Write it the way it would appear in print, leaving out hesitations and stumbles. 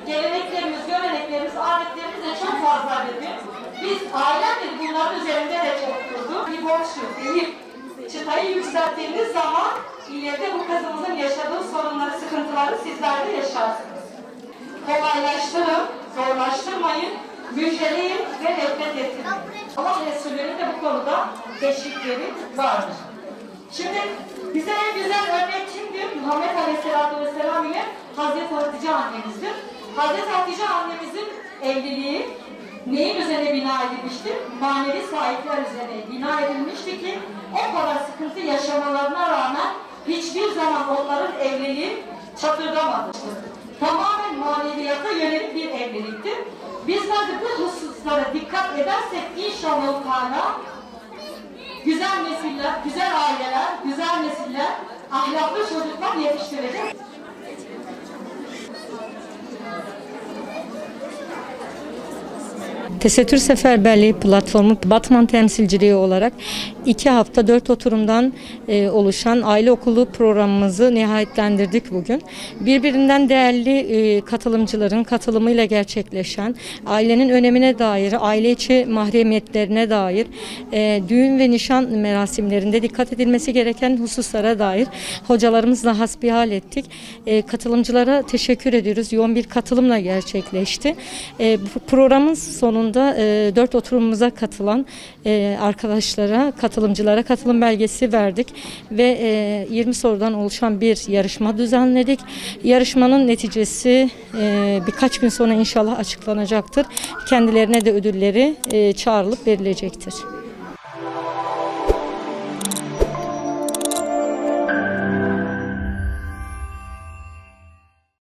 geleneklerimiz, göreneklerimiz, adetlerimiz de çok fazla dedi. Biz ailemle bunların üzerinde de çok durduk. Bir borç yok, değil. Çıtayı yükselttiğiniz zaman ileride bu kızımızın yaşadığı sorunları, sıkıntıları sizler de yaşarsınız. Kolaylaştırın, zorlaştırmayın, müjdeleyin ve nefret ettirin. Allah Resulü'nün de bu konuda teşvikleri vardır. Şimdi bize en güzel örnek kimdir? Muhammed Aleyhisselatü Vesselam ile Hazreti Hatice annemizdir. Hazreti Hatice annemizin evliliği neyin üzerine bina edilmiştir? Manevi sahipler üzerine bina edilmişti ki o kadar sıkıntı yaşamalarına rağmen hiçbir zaman onların evliliği çatırdamamıştır. Tamamen maneviyata yönelik bir evliliktir. Bizler de bu hususlara dikkat edersek inşallah Teala güzel nesiller, güzel aileler, güzel nesiller, ahlaklı çocuklar yetiştirecek. Tesettür Seferberliği Platformu Batman temsilciliği olarak 2 hafta 4 oturumdan oluşan aile okulu programımızı nihayetlendirdik bugün. Birbirinden değerli katılımcıların katılımıyla gerçekleşen ailenin önemine dair, aile içi mahremiyetlerine dair, düğün ve nişan merasimlerinde dikkat edilmesi gereken hususlara dair hocalarımızla hasbihal ettik. Katılımcılara teşekkür ediyoruz. Yoğun bir katılımla gerçekleşti. Programın sonunda 4 oturumumuza katılan arkadaşlara, katılımcılara katılım belgesi verdik ve 20 sorudan oluşan bir yarışma düzenledik. Yarışmanın neticesi birkaç gün sonra inşallah açıklanacaktır. Kendilerine de ödülleri çağrılıp verilecektir.